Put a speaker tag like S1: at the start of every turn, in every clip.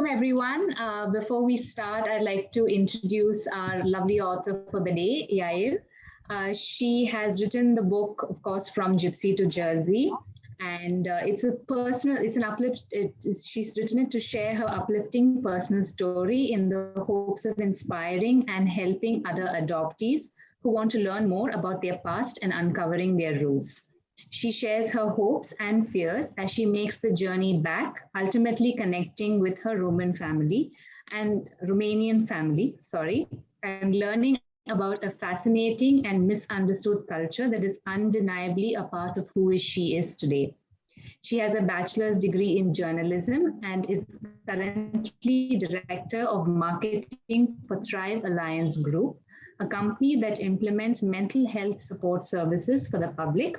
S1: Welcome everyone. Before we start, I'd like to introduce our lovely author for the day, Yael. She has written the book, of course, From Gypsy to Jersey, and she's written it to share her uplifting personal story in the hopes of inspiring and helping other adoptees who want to learn more about their past and uncovering their roots. She shares her hopes and fears as she makes the journey back, ultimately connecting with her Romanian family, and learning about a fascinating and misunderstood culture that is undeniably a part of who she is today. She has a bachelor's degree in journalism and is currently director of marketing for Thrive Alliance Group, a company that implements mental health support services for the public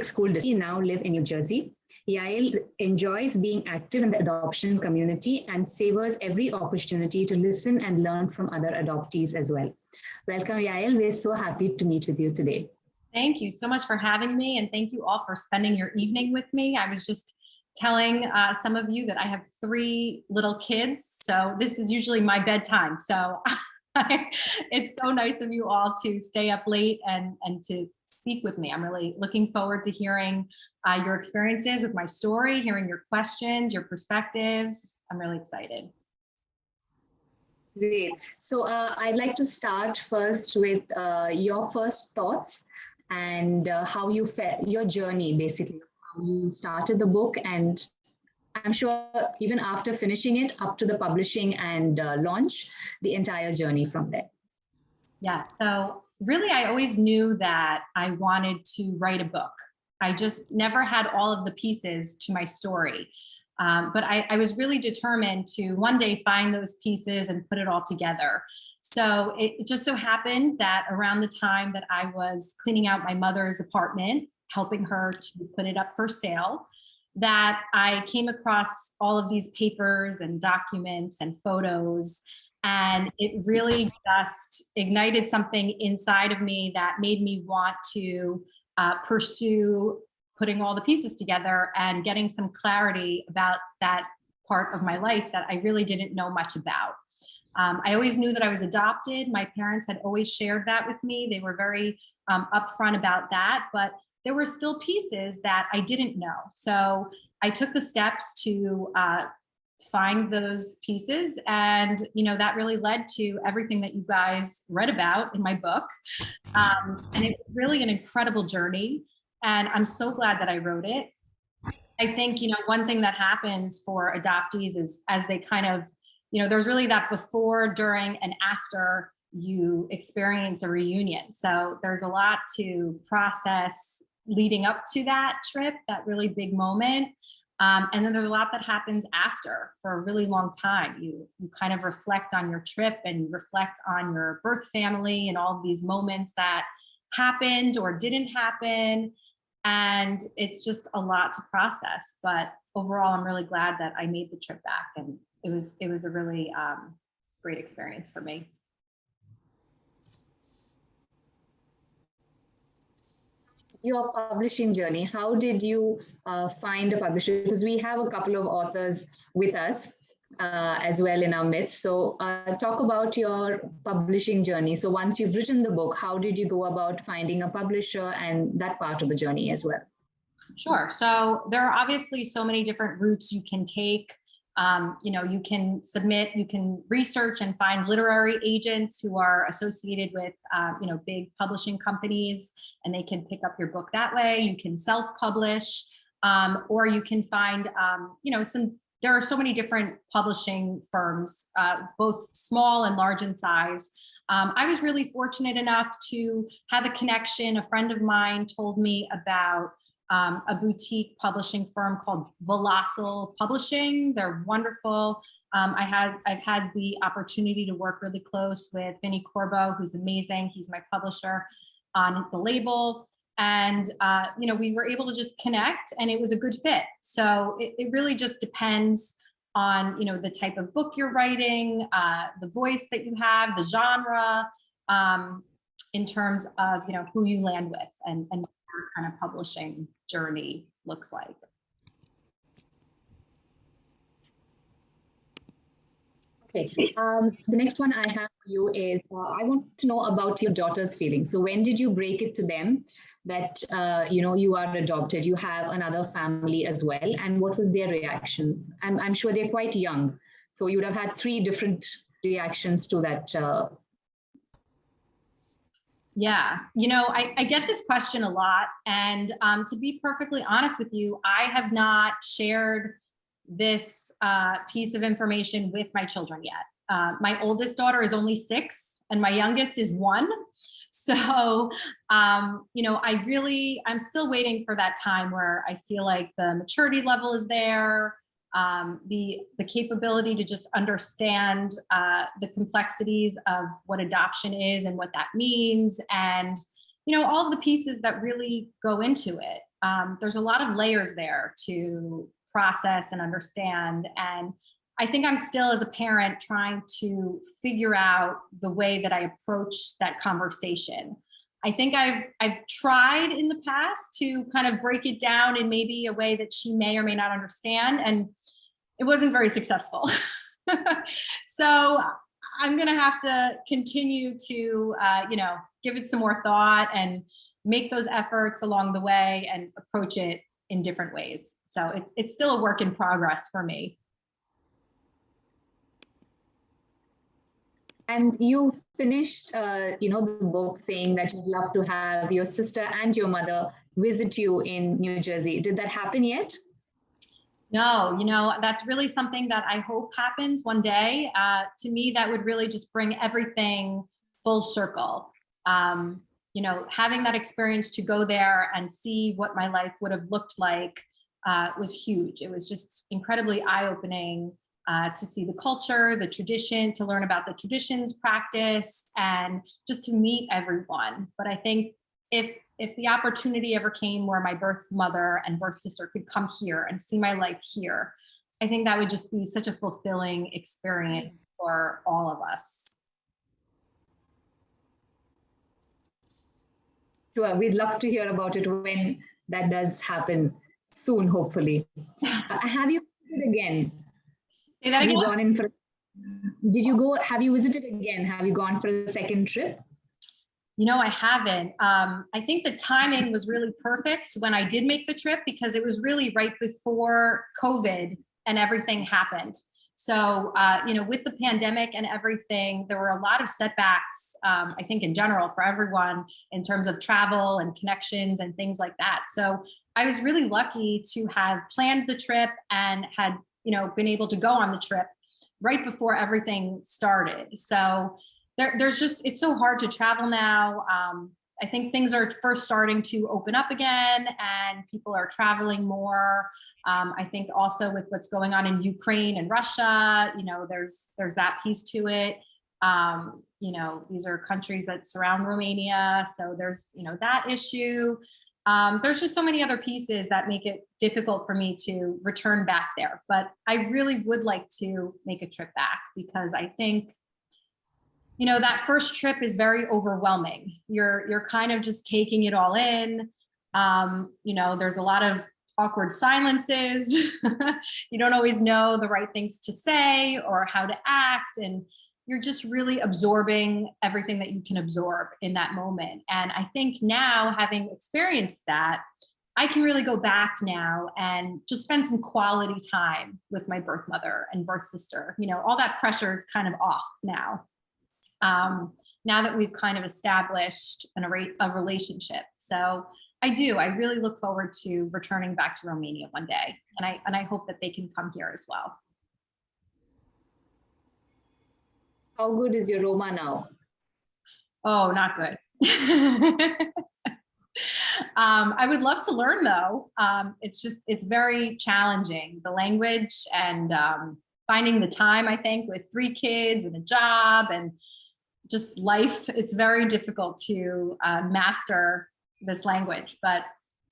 S1: school district. We now live in New Jersey. Yael enjoys being active in the adoption community and savors every opportunity to listen and learn from other adoptees as well. Welcome, Yael. We're so happy to meet with you today.
S2: Thank you so much for having me, and thank you all for spending your evening with me. I was just telling some of you that I have 3 little kids, so this is usually my bedtime. So it's so nice of you all to stay up late and to speak with me. I'm really looking forward to hearing your experiences with my story, hearing your questions, your perspectives. I'm really excited.
S1: Great. So I'd like to start first with your first thoughts and how you felt, your journey, basically, how you started the book, and I'm sure even after finishing it, up to the publishing and launch, the entire journey from there.
S2: Yeah, so really I always knew that I wanted to write a book. I just never had all of the pieces to my story. But I was really determined to one day find those pieces and put it all together. So it just so happened that around the time that I was cleaning out my mother's apartment, helping her to put it up for sale, that I came across all of these papers and documents and photos, and it really just ignited something inside of me that made me want to pursue putting all the pieces together and getting some clarity about that part of my life that I really didn't know much about. I always knew that I was adopted. My parents had always shared that with me. They were very upfront about that, but there were still pieces that I didn't know. So I took the steps to find those pieces, and that really led to everything that you guys read about in my book. And it was really an incredible journey, and I'm so glad that I wrote it. I think one thing that happens for adoptees is as they kind of there's really that before, during, and after you experience a reunion. So there's a lot to process leading up to that trip, that really big moment. And then there's a lot that happens after for a really long time. You kind of reflect on your trip and you reflect on your birth family and all of these moments that happened or didn't happen. And it's just a lot to process. But overall, I'm really glad that I made the trip back, and it was a really great experience for me.
S1: Your publishing journey, how did you find a publisher? Because we have a couple of authors with us as well in our midst. So talk about your publishing journey. So once you've written the book, how did you go about finding a publisher and that part of the journey as well?
S2: Sure. So there are obviously so many different routes you can take. You can submit, you can research and find literary agents who are associated with, big publishing companies, and they can pick up your book that way. You can self-publish, or you can find, there are so many different publishing firms, both small and large in size. I was really fortunate enough to have a connection. A friend of mine told me about a boutique publishing firm called Velocil Publishing. They're wonderful. I've had the opportunity to work really close with Vinny Corbo, who's amazing. He's my publisher on the label. And, we were able to just connect, and it was a good fit. So it really just depends on, the type of book you're writing, the voice that you have, the genre, in terms of, who you land with and kind of publishing journey looks like.
S1: Okay. So the next one I have for you is I want to know about your daughter's feelings. So when did you break it to them that you are adopted, you have another family as well, and what was their reactions? I'm sure they're quite young, so you would have had three different reactions to that.
S2: Yeah, I get this question a lot. And to be perfectly honest with you, I have not shared this piece of information with my children yet. My oldest daughter is only 6 and my youngest is 1. So, I'm still waiting for that time where I feel like the maturity level is there, the capability to just understand the complexities of what adoption is and what that means, and all of the pieces that really go into it. There's a lot of layers there to process and understand, and I think I'm still, as a parent, trying to figure out the way that I approach that conversation. I think I've tried in the past to kind of break it down in maybe a way that she may or may not understand, and it wasn't very successful. So I'm going to have to continue to, give it some more thought and make those efforts along the way and approach it in different ways. So it's still a work in progress for me.
S1: And you finished, the book saying that you'd love to have your sister and your mother visit you in New Jersey. Did that happen yet?
S2: No, that's really something that I hope happens one day. To me, that would really just bring everything full circle. Having that experience to go there and see what my life would have looked like was huge. It was just incredibly eye-opening to see the culture, the tradition, to learn about the traditions, practice, and just to meet everyone. But I think if the opportunity ever came where my birth mother and birth sister could come here and see my life here, I think that would just be such a fulfilling experience for all of us.
S1: Sure, we'd love to hear about it when that does happen soon, hopefully. Have you visited again?
S2: Say that
S1: Have
S2: again?
S1: you gone in for? Did you go? Have you visited again? Have you gone for a second trip?
S2: I haven't. I think the timing was really perfect when I did make the trip, because it was really right before COVID and everything happened. So, with the pandemic and everything, there were a lot of setbacks, I think in general for everyone in terms of travel and connections and things like that. So I was really lucky to have planned the trip and had, been able to go on the trip right before everything started. So there's just, it's so hard to travel now. I think things are first starting to open up again and people are traveling more. I think also with what's going on in Ukraine and Russia, there's that piece to it. These are countries that surround Romania. So there's, that issue. There's just so many other pieces that make it difficult for me to return back there. But I really would like to make a trip back, because I think, that first trip is very overwhelming. You're kind of just taking it all in. There's a lot of awkward silences. You don't always know the right things to say or how to act. And you're just really absorbing everything that you can absorb in that moment. And I think now, having experienced that, I can really go back now and just spend some quality time with my birth mother and birth sister. All that pressure is kind of off now. Now that we've kind of established a relationship. So I really look forward to returning back to Romania one day. And I hope that they can come here as well.
S1: How good is your Roma now?
S2: Oh, not good. I would love to learn though. It's very challenging, the language and finding the time, I think, with 3 kids and a job and just life. It's very difficult to master this language, but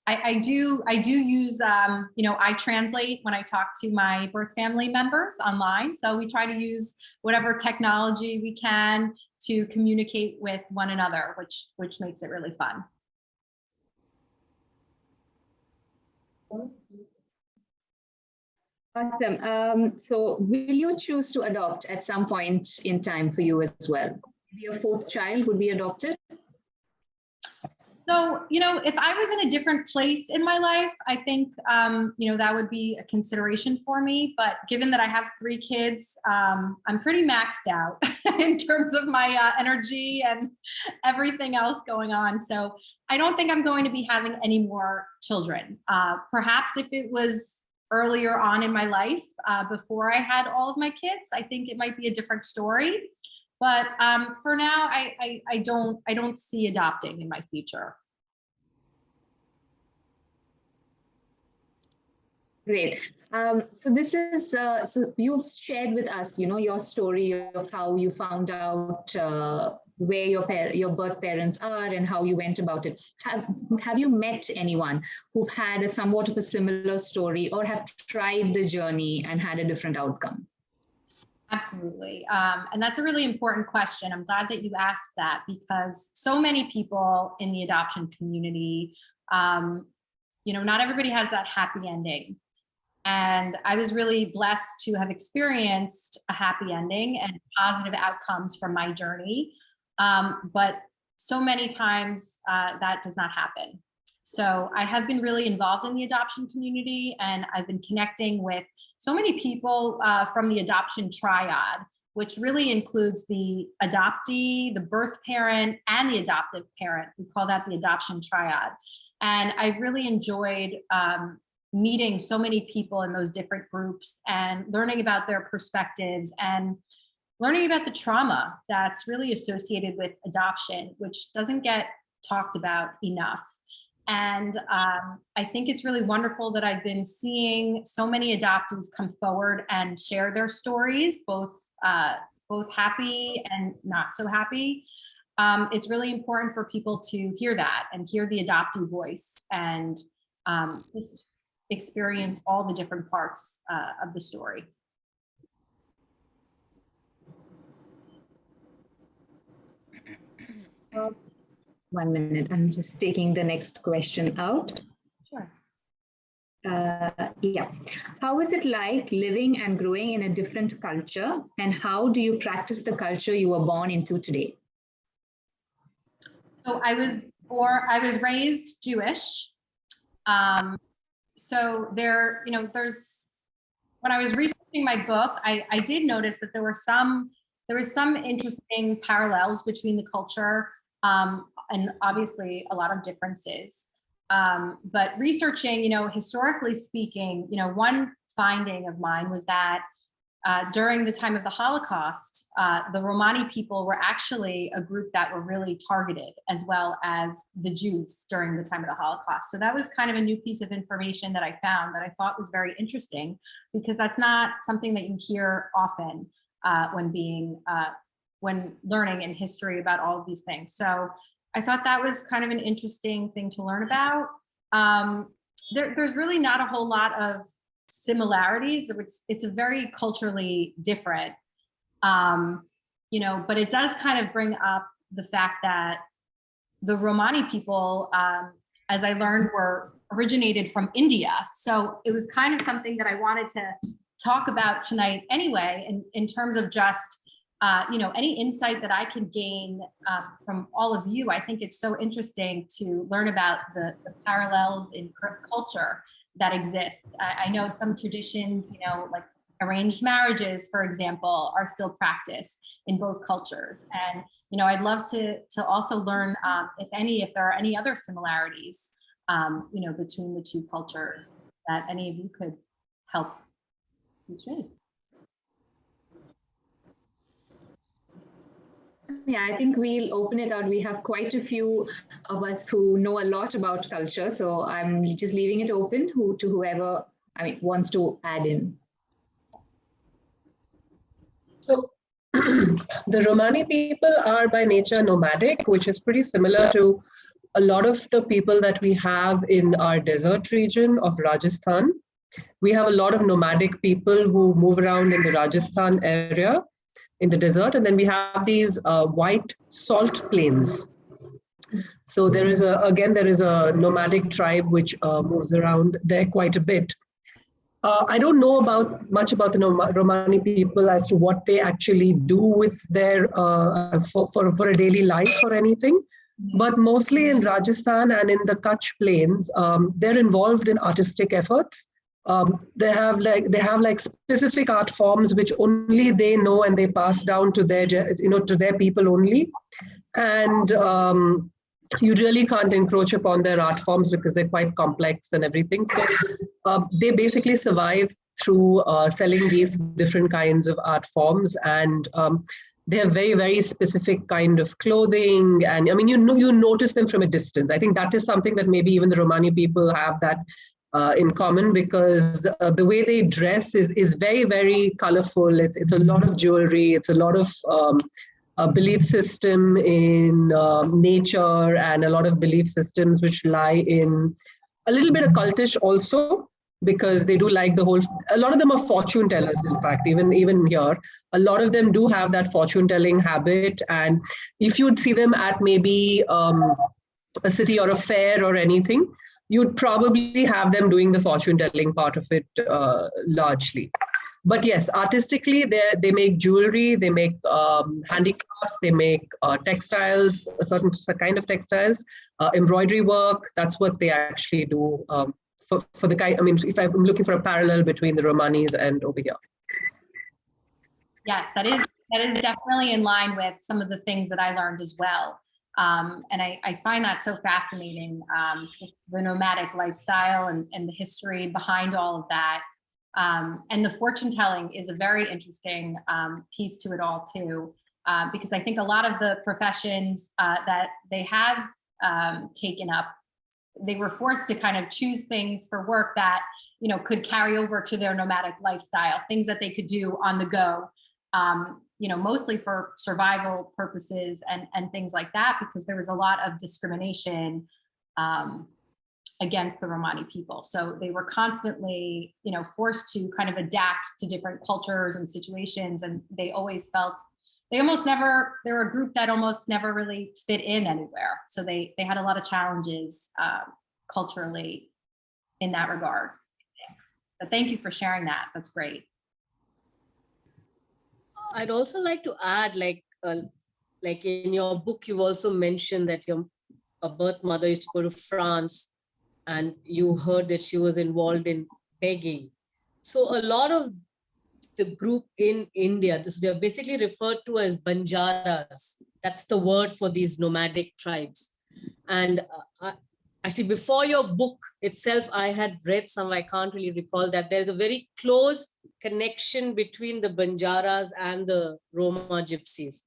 S2: I do use, I translate when I talk to my birth family members online. So we try to use whatever technology we can to communicate with one another, which makes it really fun.
S1: Awesome. So will you choose to adopt at some point in time for you as well? Maybe your fourth child would be adopted?
S2: So, if I was in a different place in my life, I think, that would be a consideration for me. But given that I have 3 kids, I'm pretty maxed out in terms of my energy and everything else going on. So I don't think I'm going to be having any more children. Perhaps if it was earlier on in my life, before I had all of my kids, I think it might be a different story. But for now, I don't see adopting in my future.
S1: Great. So this is so you've shared with us, your story of how you found out where your birth parents are and how you went about it. Have you met anyone who've had a somewhat of a similar story or have tried the journey and had a different outcome?
S2: Absolutely. And that's a really important question. I'm glad that you asked that, because so many people in the adoption community, not everybody has that happy ending. And I was really blessed to have experienced a happy ending and positive outcomes from my journey. But so many times that does not happen. So I have been really involved in the adoption community, and I've been connecting with so many people from the adoption triad, which really includes the adoptee, the birth parent, and the adoptive parent. We call that the adoption triad. And I've really enjoyed meeting so many people in those different groups and learning about their perspectives and learning about the trauma that's really associated with adoption, which doesn't get talked about enough. And I think it's really wonderful that I've been seeing so many adoptees come forward and share their stories, both happy and not so happy. It's really important for people to hear that and hear the adoptee voice and just experience all the different parts of the story.
S1: One minute, I'm just taking the next question out.
S2: Sure.
S1: Yeah. How is it like living and growing in a different culture, and how do you practice the culture you were born into today?
S2: So I was raised Jewish. So there's, when I was researching my book, I did notice that there was some interesting parallels between the culture, and obviously a lot of differences. But researching, historically speaking, one finding of mine was that during the time of the Holocaust, the Romani people were actually a group that were really targeted, as well as the Jews during the time of the Holocaust. So that was kind of a new piece of information that I found that I thought was very interesting, because that's not something that you hear often when learning in history about all of these things. So I thought that was kind of an interesting thing to learn about. There's really not a whole lot of similarities. It's a very culturally different, but it does kind of bring up the fact that the Romani people, as I learned, were originated from India. So it was kind of something that I wanted to talk about tonight anyway, in terms of just, any insight that I can gain from all of you. I think it's so interesting to learn about the parallels in culture that exist. I know some traditions, like arranged marriages, for example, are still practiced in both cultures. And, I'd love to also learn if there are any other similarities, between the two cultures that any of you could help teach me.
S1: Yeah, I think we'll open it out. We have quite a few of us who know a lot about culture, so I'm just leaving it open to whoever wants to add in.
S3: So the Romani people are by nature nomadic, which is pretty similar to a lot of the people that we have in our desert region of Rajasthan. We have a lot of nomadic people who move around in the Rajasthan area, in the desert, and then we have these white salt plains. So there is a nomadic tribe which moves around there quite a bit. I don't know much about the Romani people as to what they actually do with their for a daily life or anything. But mostly in Rajasthan and in the Kutch Plains, they're involved in artistic efforts. They have like specific art forms which only they know, and they pass down to their to their people only. And you really can't encroach upon their art forms because they're quite complex and everything. So they basically survive through selling these different kinds of art forms, and they have very, very specific kind of clothing. And I mean, you notice them from a distance. I think that is something that maybe even the Romani people have that in common, because the way they dress is very, very colorful. It's a lot of jewelry. It's a lot of a belief system in nature, and a lot of belief systems which lie in a little bit of cultish also, because they do like a lot of them are fortune tellers. In fact, even here, a lot of them do have that fortune telling habit. And if you'd see them at maybe a city or a fair or anything, you'd probably have them doing the fortune telling part of it largely. But yes, artistically, they make jewelry, they make handicrafts, they make textiles, a certain kind of textiles, embroidery work. That's what they actually do for the kind. I mean, if I'm looking for a parallel between the Romanis and over here.
S2: Yes, that is definitely in line with some of the things that I learned as well. And I find that so fascinating, just the nomadic lifestyle and the history behind all of that. And the fortune telling is a very interesting piece to it all too, because I think a lot of the professions that they have taken up, they were forced to kind of choose things for work that, could carry over to their nomadic lifestyle, things that they could do on the go, mostly for survival purposes and things like that, because there was a lot of discrimination against the Romani people. So they were constantly, forced to kind of adapt to different cultures and situations. And they always felt they were a group that almost never really fit in anywhere. So they had a lot of challenges culturally in that regard. But thank you for sharing that. That's great.
S4: I'd also like to add, like in your book, you've also mentioned that your birth mother used to go to France, and you heard that she was involved in begging. So a lot of the group in India, they're basically referred to as Banjaras. That's the word for these nomadic tribes. And actually, before your book itself, I had read I can't really recall that there's a very close connection between the Banjaras and the Roma gypsies.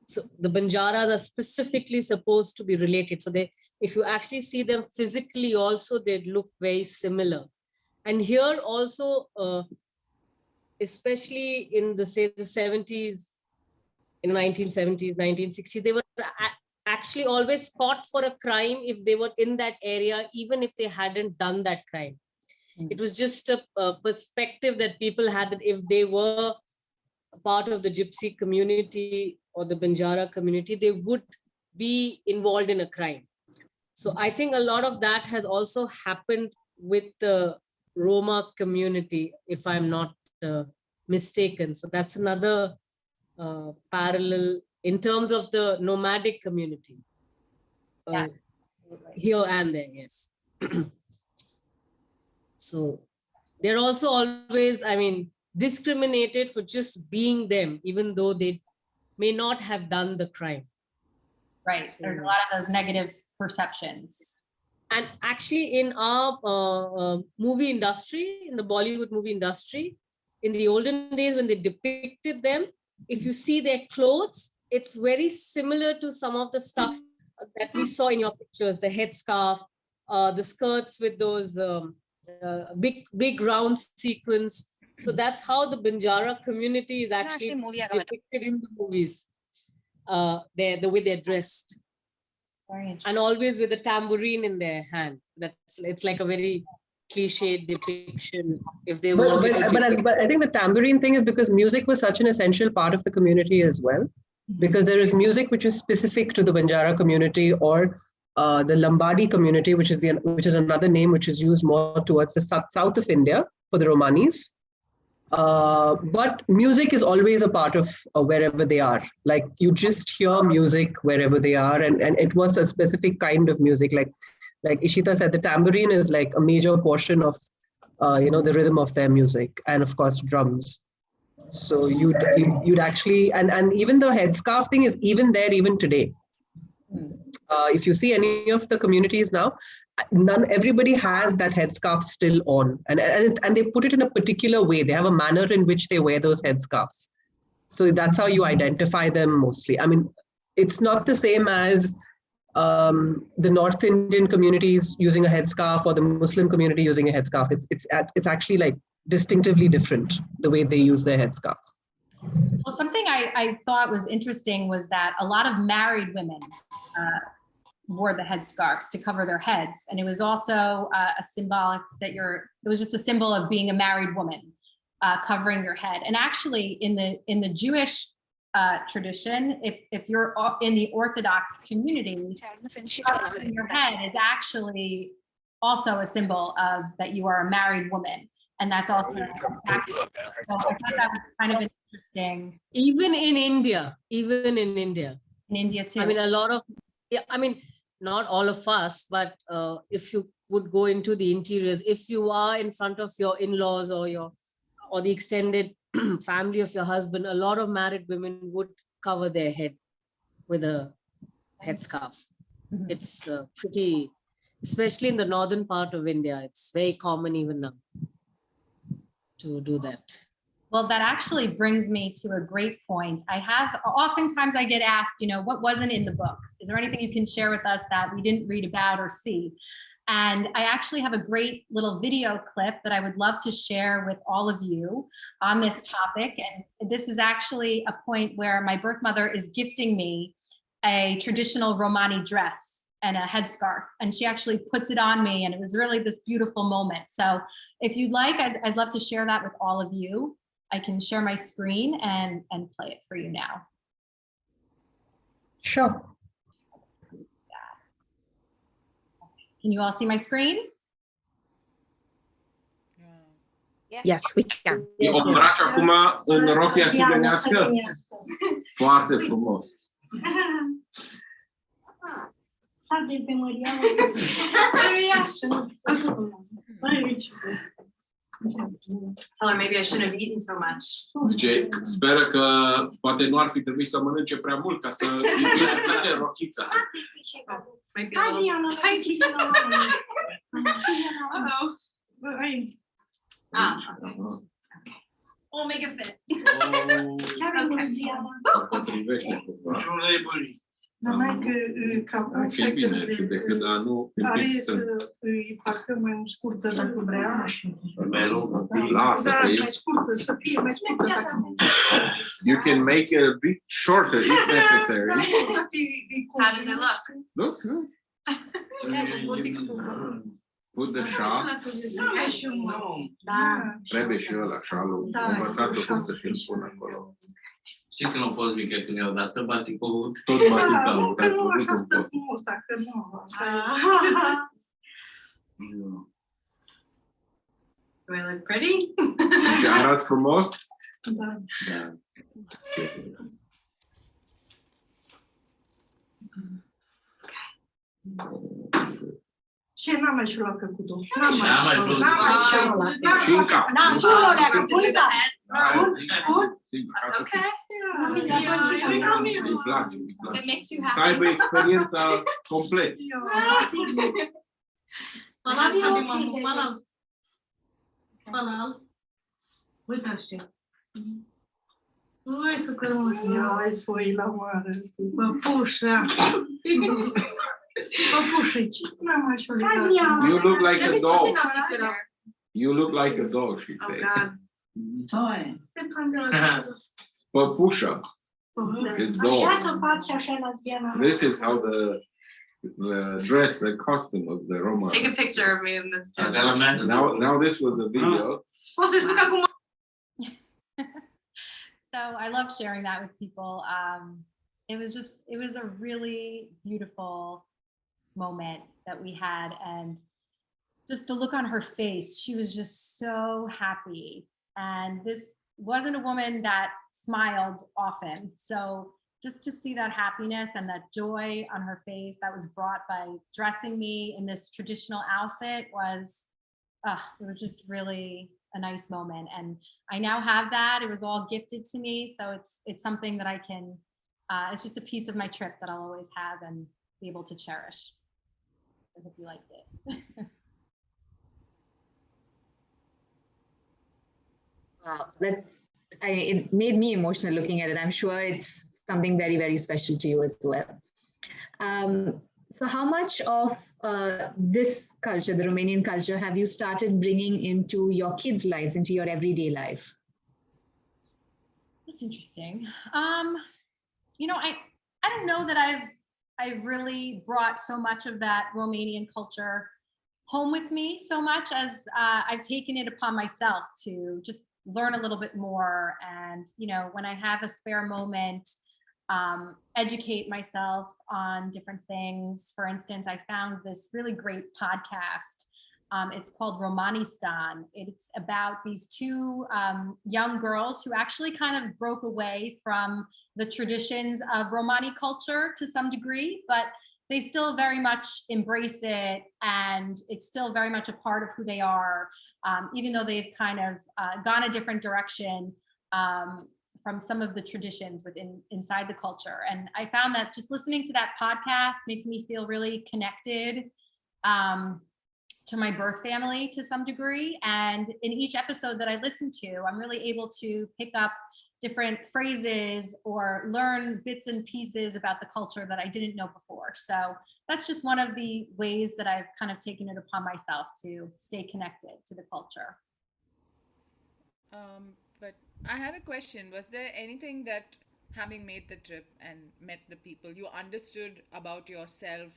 S4: So the Banjaras are specifically supposed to be related. So if you actually see them physically also, they look very similar. And here also, especially in the 70s, in 1970s, 1960s, they were actually always caught for a crime if they were in that area, even if they hadn't done that crime. It was just a perspective that people had, that if they were a part of the gypsy community or the Banjara community, they would be involved in a crime. So I think a lot of that has also happened with the Roma community, if I'm not mistaken. So that's another parallel in terms of the nomadic community.
S2: Yeah.
S4: Here and there, yes. So they're also always, discriminated for just being them, even though they may not have done the crime.
S2: Right. So, there's a lot of those negative perceptions.
S4: And actually in our movie industry, in the Bollywood movie industry, in the olden days when they depicted them, if you see their clothes, it's very similar to some of the stuff that we saw in your pictures, the headscarf, the skirts with those big round sequins. So that's how the Banjara community is actually depicted in the movies. The way they're dressed. And always with a tambourine in their hand. It's like a very cliched depiction. If they
S3: but I think the tambourine thing is because music was such an essential part of the community as well. Because there is music which is specific to the Banjara community, or the Lambadi community, which is another name which is used more towards the south of India for the Romanis. But music is always a part of wherever they are. Like you just hear music wherever they are, and it was a specific kind of music. Like Ishita said, the tambourine is like a major portion of the rhythm of their music, and of course drums. So you'd actually, and even the headscarf thing is even there even today. If you see any of the communities now, everybody has that headscarf still on, and they put it in a particular way. They have a manner in which they wear those headscarves. So that's how you identify them mostly. I mean, it's not the same as the North Indian communities using a headscarf or the Muslim community using a headscarf. It's actually like distinctively different the way they use their headscarves.
S2: Well, something I thought was interesting was that a lot of married women wore the headscarves to cover their heads. And it was also a symbolic that it was just a symbol of being a married woman, covering your head. And actually in the Jewish tradition, if you're in the Orthodox community, covering your head is actually also a symbol of that you are a married woman. And that's also, so I thought that was kind of interesting.
S4: Even in India.
S2: In India too.
S4: I mean, not all of us, but if you would go into the interiors, if you are in front of your in-laws or the extended family of your husband, a lot of married women would cover their head with a headscarf. Mm-hmm. It's pretty, especially in the northern part of India, it's very common even now to do that.
S2: Well, that actually brings me to a great point. Oftentimes I get asked, what wasn't in the book? Is there anything you can share with us that we didn't read about or see? And I actually have a great little video clip that I would love to share with all of you on this topic. And this is actually a point where my birth mother is gifting me a traditional Romani dress and a headscarf. And she actually puts it on me. And it was really this beautiful moment. So if you'd like, I'd love to share that with all of you. I can share my screen and play it for you now.
S3: Sure.
S2: Can you all see my screen?
S5: Yes, we can.
S6: E îmbracă acum în rochia țigănească. Foarte frumos.
S2: Tell her maybe I shouldn't have eaten so much.
S6: Zice, speră că poate nu ar fi trebuit să mănânce prea mult ca să îi rochița.
S2: Might be a little tight. We'll make it fit.
S6: Potrivește cumva. Ok, bine, cât de cât, dar nu împiți să...
S7: îi facă mai scurtă dacă vrea.
S6: Lasă că e...
S7: Să fie mai scurtă dacă
S6: You can make it a bit shorter if necessary.
S2: How does it look?
S6: Look, look. Put the shawl. Trebuie și ăla, shawl-ul. Învățat-o cum să și-l pun acolo.
S8: Și că nu poți mică când e odată, baticul
S6: tot baticul.
S7: Că nu așa stă frumos, dacă nu.
S2: Do I look pretty?
S6: Și arăt frumos?
S7: Da.
S6: Da.
S7: Și n-am mai șulat cu două.
S8: N-am mai șulat.
S6: Și în cap. Îi place. Să aibă experiența complet.
S7: Uite așa. Ui, să cărmăs. Ia, soi la mare. Păpușa. Păpușici. N-am mai șulat.
S6: You look like a dog. You look like a dog, she said. Păpușa. It's dog. This is how the dress, the costume of the Roma.
S2: Take a picture of me in this too.
S6: Now this was a video.
S2: So I love sharing that with people. It was a really beautiful moment that we had. And just the look on her face, she was just so happy. And this wasn't a woman that smiled often. So just to see that happiness and that joy on her face that was brought by dressing me in this traditional outfit it was just really a nice moment. And I now have that. It was all gifted to me. So it's something that I can, it's just a piece of my trip that I'll always have and be able to cherish. I hope you liked it.
S1: Wow, it made me emotional looking at it. I'm sure it's something very, very special to you as well. So how much of this culture, the Romanian culture, have you started bringing into your kids' lives, into your everyday life?
S2: That's interesting. You know, I don't know that I've really brought so much of that Romanian culture home with me so much as I've taken it upon myself to just learn a little bit more. And, you know, when I have a spare moment, educate myself on different things. For instance, I found this really great podcast. It's called Romanistan. It's about these two young girls who actually kind of broke away from the traditions of Romani culture to some degree, but they still very much embrace it, and it's still very much a part of who they are, even though they've kind of gone a different direction from some of the traditions inside the culture. And I found that just listening to that podcast makes me feel really connected to my birth family to some degree. And in each episode that I listen to, I'm really able to pick up different phrases or learn bits and pieces about the culture that I didn't know before. So that's just one of the ways that I've kind of taken it upon myself to stay connected to the culture.
S9: But I had a question. Was there anything that, having made the trip and met the people, you understood about yourself?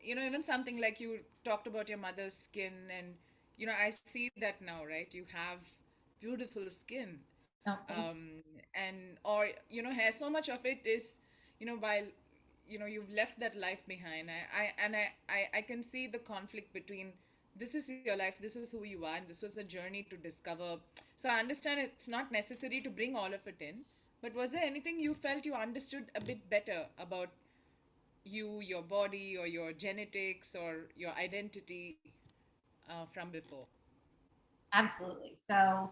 S9: You know, even something like you talked about your mother's skin, and, you know, I see that now, right? You have beautiful skin. And, or, you know, hair, so much of it is, you know, while, you know, you've left that life behind. I can see the conflict between, this is your life, this is who you are, and this was a journey to discover. So I understand it's not necessary to bring all of it in, but was there anything you felt you understood a bit better about you, your body, or your genetics, or your identity from before?
S2: Absolutely. So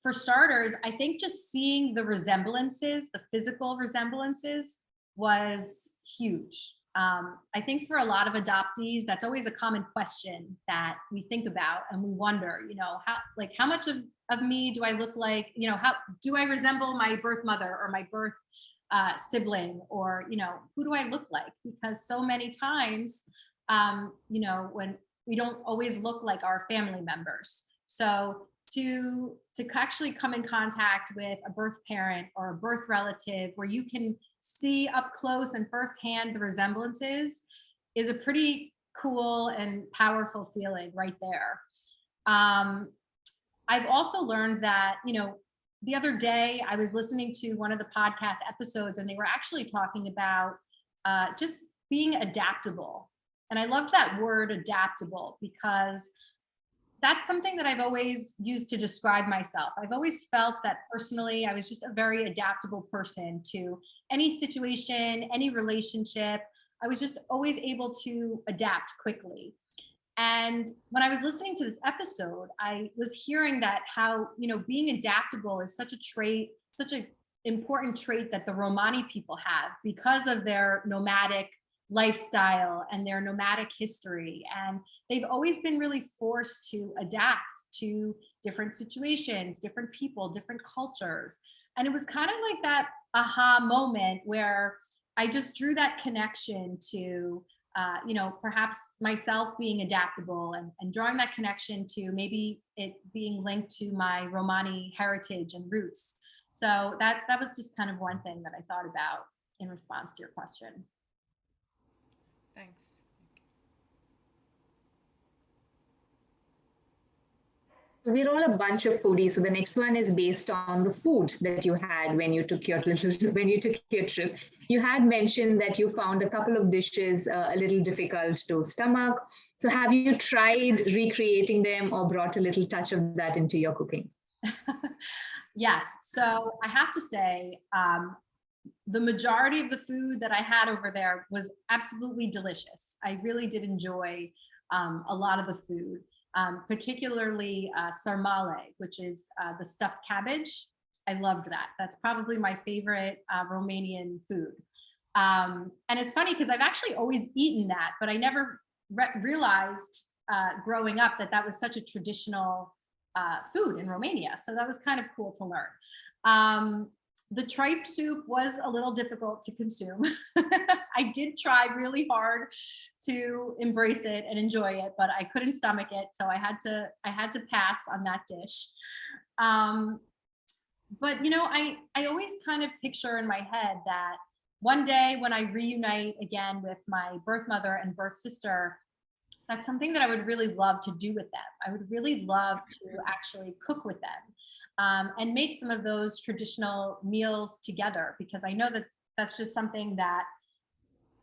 S2: for starters, I think just seeing the resemblances, the physical resemblances, was huge. I think for a lot of adoptees, that's always a common question that we think about, and we wonder, you know, how much of me do I look like, you know, how do I resemble my birth mother or my birth sibling, or, you know, who do I look like? Because so many times, you know, when we don't always look like our family members. So to actually come in contact with a birth parent or a birth relative where you can see up close and firsthand the resemblances is a pretty cool and powerful feeling right there. I've also learned that, you know, the other day I was listening to one of the podcast episodes, and they were actually talking about just being adaptable. And I love that word, adaptable, because that's something that I've always used to describe myself. I've always felt that personally, I was just a very adaptable person to any situation, any relationship. I was just always able to adapt quickly. And when I was listening to this episode, I was hearing that how, you know, being adaptable is such a trait, such an important trait that the Romani people have because of their nomadic lifestyle and their nomadic history. And they've always been really forced to adapt to different situations, different people, different cultures. And it was kind of like that aha moment where I just drew that connection to, you know, perhaps myself being adaptable, and drawing that connection to maybe it being linked to my Romani heritage and roots. So that was just kind of one thing that I thought about in response to your question.
S9: Thanks.
S1: We're all a bunch of foodies. So the next one is based on the food that you had when you took your when you took your trip. You had mentioned that you found a couple of dishes a little difficult to stomach. So have you tried recreating them or brought a little touch of that into your cooking?
S2: Yes. So I have to say, the majority of the food that I had over there was absolutely delicious. I really did enjoy a lot of the food, particularly sarmale, which is the stuffed cabbage. I loved that. That's probably my favorite Romanian food. And it's funny because I've actually always eaten that, but I never realized growing up that that was such a traditional food in Romania. So that was kind of cool to learn. The tripe soup was a little difficult to consume. I did try really hard to embrace it and enjoy it, but I couldn't stomach it, so I had to pass on that dish. But you know, I always kind of picture in my head that one day when I reunite again with my birth mother and birth sister, that's something that I would really love to do with them. I would really love to actually cook with them. And make some of those traditional meals together, because I know that that's just something that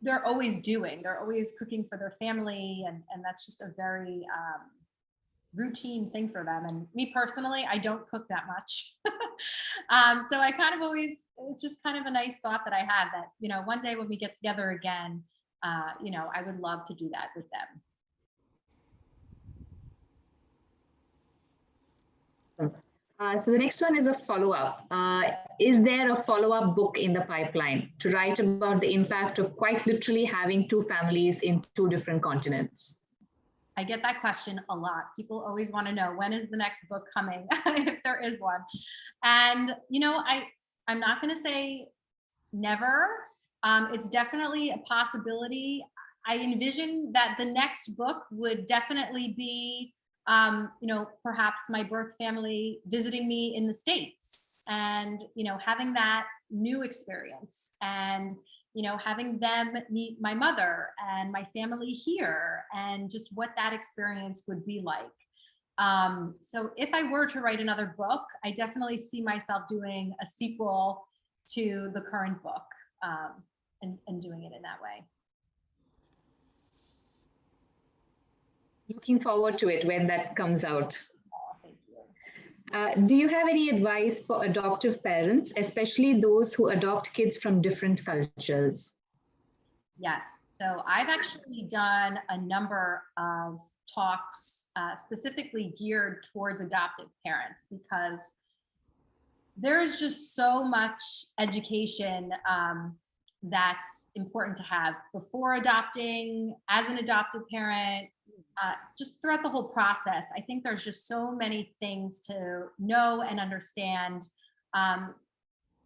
S2: they're always doing. They're always cooking for their family, and that's just a very routine thing for them. And me personally, I don't cook that much. So I kind of always, it's just kind of a nice thought that I have that, you know, one day when we get together again, you know, I would love to do that with them.
S1: So the next one is a follow-up. Is there a follow-up book in the pipeline to write about the impact of quite literally having two families in two different continents?
S2: I get that question a lot. People always want to know, when is the next book coming, if there is one. And, you know, I'm not going to say never. It's definitely a possibility. I envision that the next book would definitely be you know, perhaps my birth family visiting me in the States, and, you know, having that new experience, and, you know, having them meet my mother and my family here, and just what that experience would be like. So if I were to write another book, I definitely see myself doing a sequel to the current book, and doing it in that way.
S1: Looking forward to it when that comes out.
S2: Oh, thank you.
S1: Do you have any advice for adoptive parents, especially those who adopt kids from different cultures?
S2: Yes. So I've actually done a number of talks specifically geared towards adoptive parents, because there's just so much education that's important to have before adopting, as an adoptive parent, just throughout the whole process. I think there's just so many things to know and understand,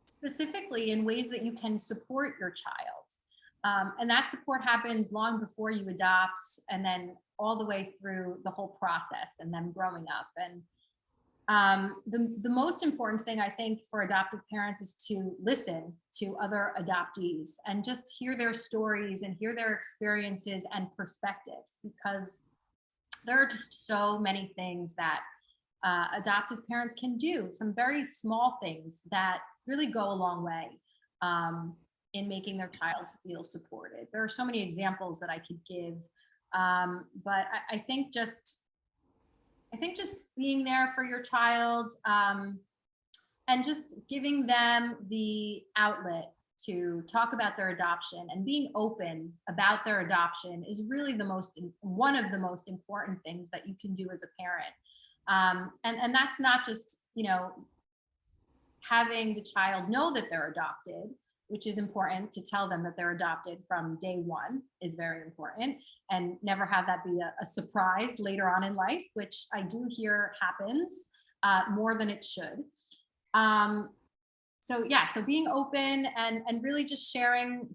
S2: specifically in ways that you can support your child. And that support happens long before you adopt, and then all the way through the whole process and them growing up. And the most important thing I think for adoptive parents is to listen to other adoptees and just hear their stories and hear their experiences and perspectives, because there are just so many things that adoptive parents can do, some very small things that really go a long way in making their child feel supported. There are so many examples that I could give, but I think just being there for your child, and just giving them the outlet to talk about their adoption and being open about their adoption is really one of the most important things that you can do as a parent. And that's not just, you know, having the child know that they're adopted, which is important. To tell them that they're adopted from day one is very important, and never have that be a surprise later on in life, which I do hear happens more than it should. So yeah, so being open and really just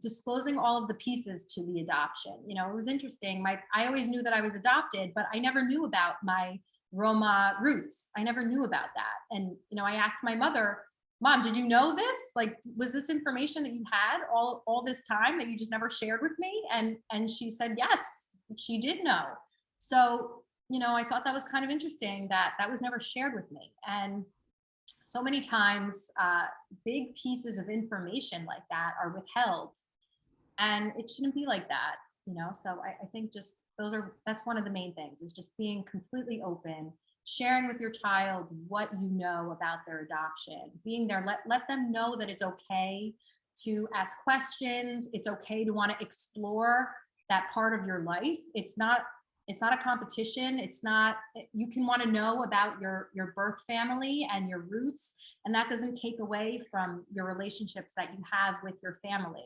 S2: disclosing all of the pieces to the adoption. You know, it was interesting. I always knew that I was adopted, but I never knew about my Roma roots. I never knew about that. And, you know, I asked my mother, Mom, did you know this? Like, was this information that you had all this time that you just never shared with me? And she said, yes, she did know. So I thought that was kind of interesting that that was never shared with me. And so many times, big pieces of information like that are withheld, and it shouldn't be like that, So I think just that's one of the main things, is just being completely open, sharing with your child what you know about their adoption, being there, let them know that it's okay to ask questions. It's okay to want to explore that part of your life. It's not a competition. You can want to know about your birth family and your roots, and that doesn't take away from your relationships that you have with your family.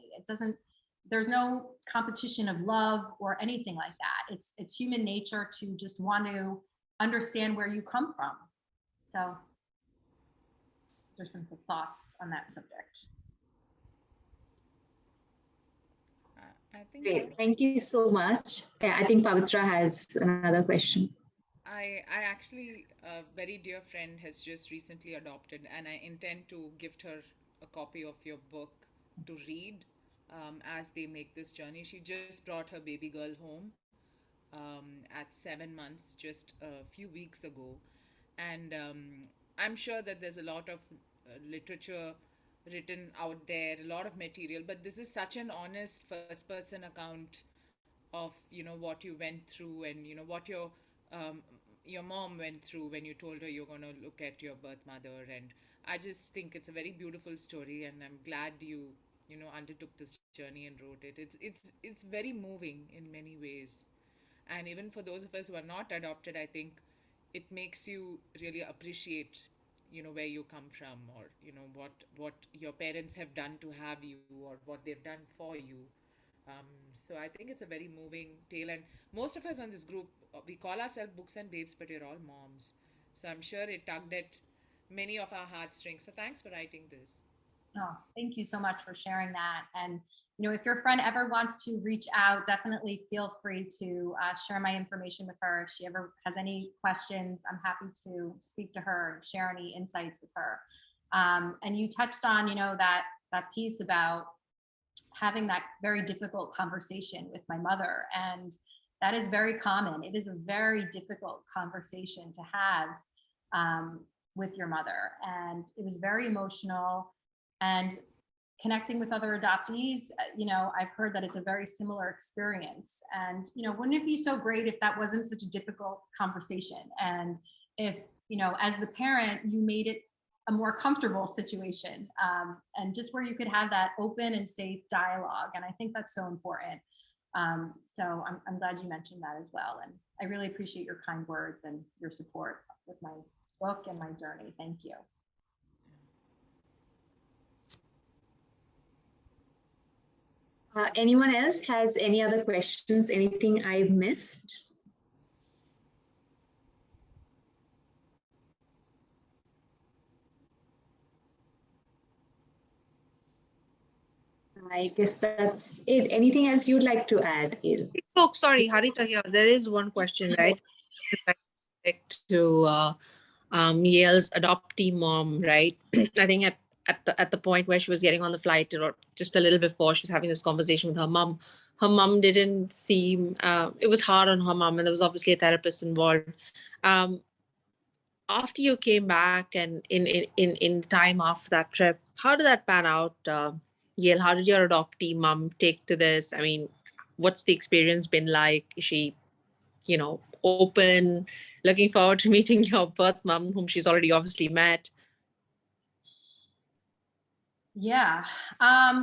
S2: There's no competition of love or anything like that. It's human nature to just want to understand where you come from. So there's some thoughts on that subject.
S9: I think
S1: Great. Thank you so much. Yeah, I think Pavitra has another question.
S9: I actually, a very dear friend has just recently adopted, and I intend to gift her a copy of your book to read as they make this journey. She just brought her baby girl home at 7 months just a few weeks ago. And I'm sure that there's a lot of literature written out there, a lot of material, but this is such an honest first person account of what you went through, and what your mom went through when you told her you're going to look at your birth mother. And I just think it's a very beautiful story, and I'm glad you undertook this journey and wrote it. It's very moving in many ways. And even for those of us who are not adopted, I think it makes you really appreciate where you come from, or what your parents have done to have you, or what they've done for you. So I think it's a very moving tale, and most of us on this group, we call ourselves Books and Babes, but we're all moms. So I'm sure it tugged at many of our heartstrings. So thanks for writing this.
S2: Oh, thank you so much for sharing that. And if your friend ever wants to reach out, definitely feel free to share my information with her. If she ever has any questions, I'm happy to speak to her and share any insights with her. And you touched on, that piece about having that very difficult conversation with my mother. And that is very common. It is a very difficult conversation to have with your mother. And it was very emotional. And connecting with other adoptees, I've heard that it's a very similar experience. And, wouldn't it be so great if that wasn't such a difficult conversation? And if, as the parent, you made it a more comfortable situation, and just where you could have that open and safe dialogue. And I think that's so important. So I'm glad you mentioned that as well. And I really appreciate your kind words and your support with my book and my journey. Thank you.
S1: Anyone else has any other questions? Anything I've missed? I guess that's it. Anything else you'd like to add, Il?
S5: Oh, sorry, Harita here. There is one question, right? To Yale's adoptee mom, right? I think at the point where she was getting on the flight, or just a little before, she was having this conversation with her mom. Her mom didn't seem. It was hard on her mom, and there was obviously a therapist involved. After you came back, and in time after that trip, how did that pan out, Yale? How did your adoptee mom take to this? I mean, what's the experience been like? Is she, open, looking forward to meeting your birth mom, whom she's already obviously met?
S2: Yeah,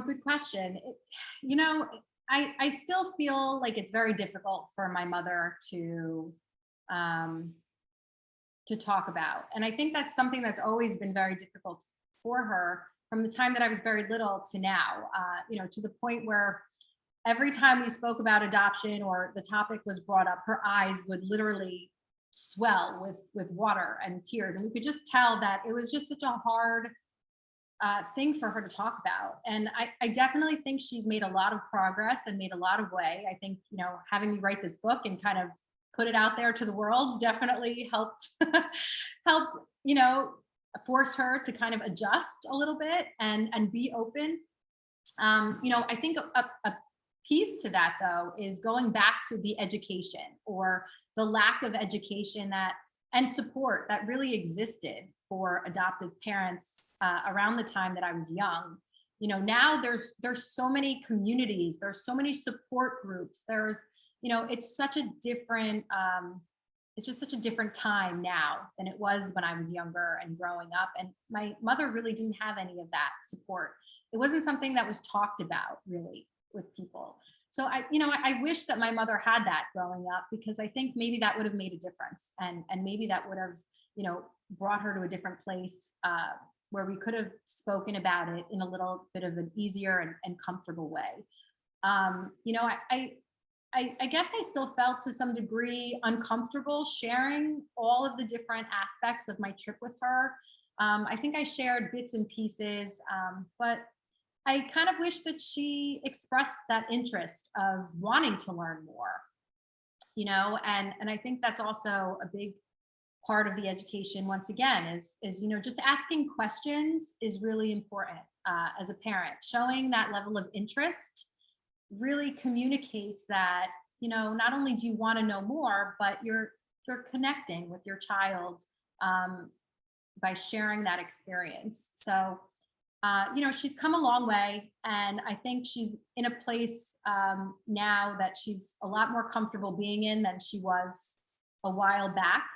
S2: good question. I still feel like it's very difficult for my mother to talk about. And I think that's something that's always been very difficult for her from the time that I was very little to now, to the point where every time we spoke about adoption or the topic was brought up, her eyes would literally swell with water and tears. And you could just tell that it was just such a hard thing for her to talk about. And I definitely think she's made a lot of progress and made a lot of way. I think, having me write this book and kind of put it out there to the world definitely helped, force her to kind of adjust a little bit and be open. I think a piece to that, though, is going back to the education or the lack of education and support that really existed for adoptive parents around the time that I was young. Now there's so many communities, there's so many support groups. It's such a different, it's just such a different time now than it was when I was younger and growing up. And my mother really didn't have any of that support. It wasn't something that was talked about really with people. So I wish that my mother had that growing up, because I think maybe that would have made a difference, and maybe that would have, brought her to a different place where we could have spoken about it in a little bit of an easier and comfortable way. I guess I still felt to some degree uncomfortable sharing all of the different aspects of my trip with her. I think I shared bits and pieces, but I kind of wish that she expressed that interest of wanting to learn more, and I think that's also a big part of the education, once again, is just asking questions is really important as a parent. Showing that level of interest really communicates that, not only do you want to know more, but you're connecting with your child by sharing that experience. So, she's come a long way, and I think she's in a place now that she's a lot more comfortable being in than she was a while back.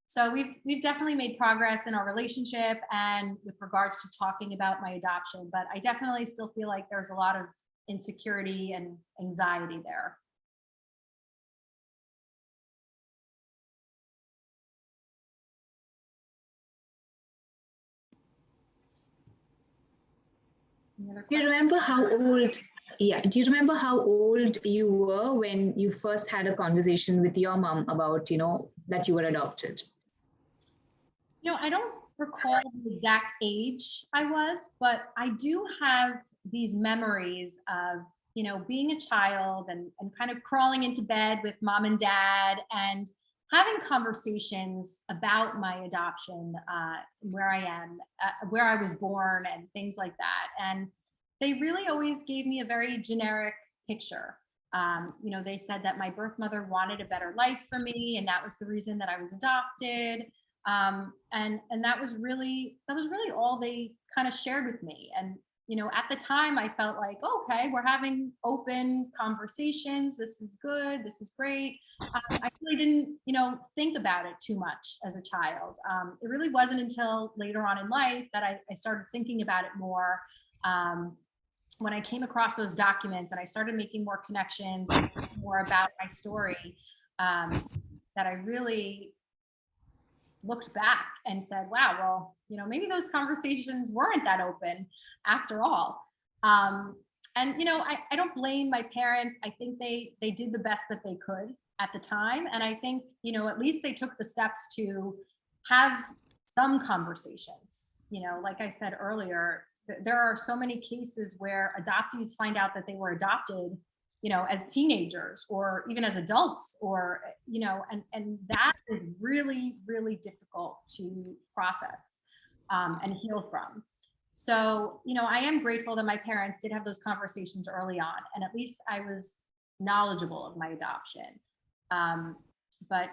S2: So we've definitely made progress in our relationship and with regards to talking about my adoption, but I definitely still feel like there's a lot of insecurity and anxiety there.
S1: Do you remember how old? Yeah. Do you remember how old you were when you first had a conversation with your mom about, that you were adopted?
S2: I don't recall the exact age I was, but I do have these memories of, being a child and kind of crawling into bed with mom and dad and having conversations about my adoption, where I am, where I was born, and things like that. And they really always gave me a very generic picture. They said that my birth mother wanted a better life for me, and that was the reason that I was adopted. And that was really all they kind of shared with me. And at the time I felt like, okay, we're having open conversations. This is good. This is great. I really didn't, think about it too much as a child. It really wasn't until later on in life that I started thinking about it more. When I came across those documents and I started making more connections, more about my story, that I really looked back and said, wow, well, maybe those conversations weren't that open after all. And, I don't blame my parents. I think they did the best that they could at the time. And I think, at least they took the steps to have some conversations. Like I said earlier, there are so many cases where adoptees find out that they were adopted, as teenagers or even as adults, or, and that is really, really difficult to process and heal from. So, I am grateful that my parents did have those conversations early on, and at least I was knowledgeable of my adoption. But,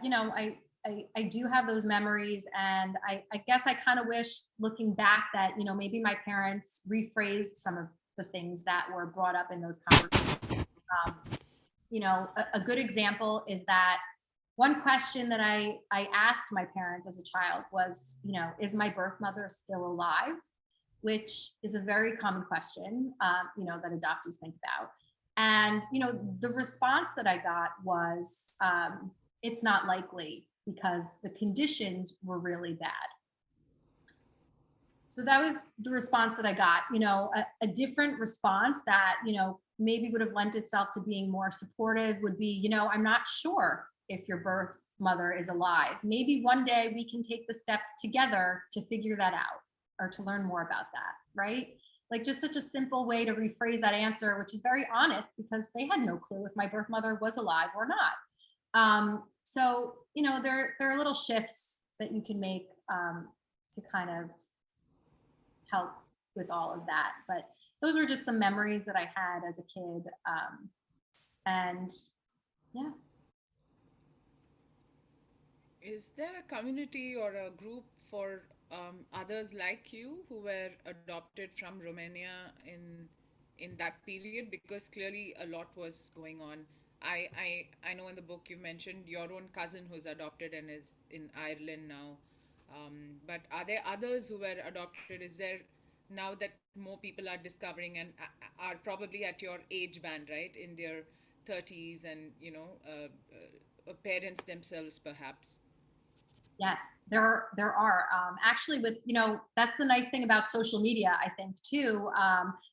S2: I do have those memories, and I guess I kind of wish, looking back, that, maybe my parents rephrased some of the things that were brought up in those conversations. A good example is that one question that I asked my parents as a child was, is my birth mother still alive? Which is a very common question, that adoptees think about. And, the response that I got was, it's not likely because the conditions were really bad. So that was the response that I got. A different response that, maybe would have lent itself to being more supportive would be, I'm not sure if your birth mother is alive. Maybe one day we can take the steps together to figure that out or to learn more about that, right? Like, just such a simple way to rephrase that answer, which is very honest, because they had no clue if my birth mother was alive or not. So, there are little shifts that you can make to kind of help with all of that. But those were just some memories that I had as a kid. And yeah.
S9: Is there a community or a group for others like you who were adopted from Romania in that period? Because clearly a lot was going on. I know in the book you mentioned your own cousin who's adopted and is in Ireland now. But are there others who were adopted? Is there now that more people are discovering and are probably at your age band, right, in their 30s and parents themselves perhaps?
S2: Yes, there are actually with that's the nice thing about social media, I think too,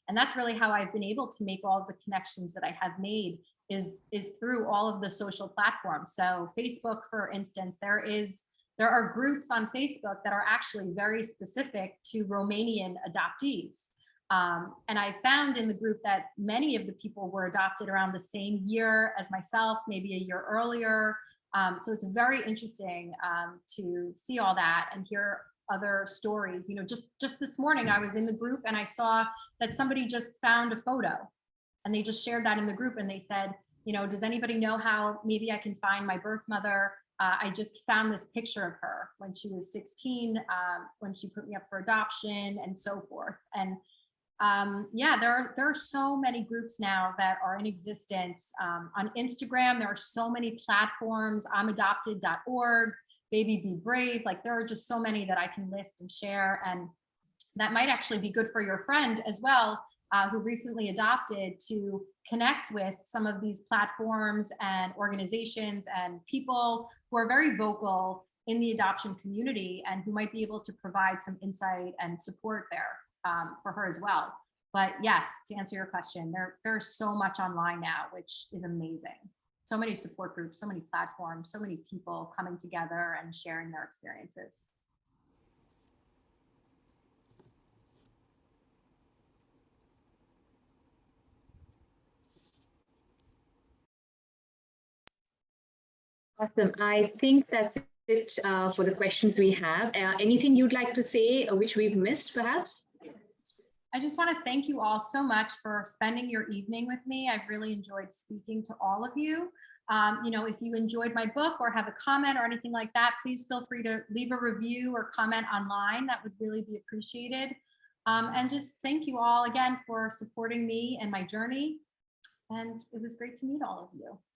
S2: and that's really how I've been able to make all of the connections that I have made is through all of the social platforms. So Facebook, for instance, there are groups on Facebook that are actually very specific to Romanian adoptees. And I found in the group that many of the people were adopted around the same year as myself, maybe a year earlier. So it's very interesting to see all that and hear other stories. Just this morning I was in the group and I saw that somebody just found a photo and they just shared that in the group and they said, does anybody know how maybe I can find my birth mother? I just found this picture of her when she was 16, when she put me up for adoption and so forth. And yeah, there are so many groups now that are in existence. On Instagram, there are so many platforms, I'mAdopted.org, Baby Be Brave. Like there are just so many that I can list and share. And that might actually be good for your friend as well, who recently adopted, to connect with some of these platforms and organizations and people who are very vocal in the adoption community and who might be able to provide some insight and support there for her as well. But yes, to answer your question, there's so much online now, which is amazing. So many support groups, so many platforms, so many people coming together and sharing their experiences.
S1: Awesome. I think that's it for the questions we have. Anything you'd like to say which we've missed, perhaps?
S2: I just want to thank you all so much for spending your evening with me. I've really enjoyed speaking to all of you. If you enjoyed my book or have a comment or anything like that, please feel free to leave a review or comment online. That would really be appreciated. And just thank you all again for supporting me and my journey. And it was great to meet all of you.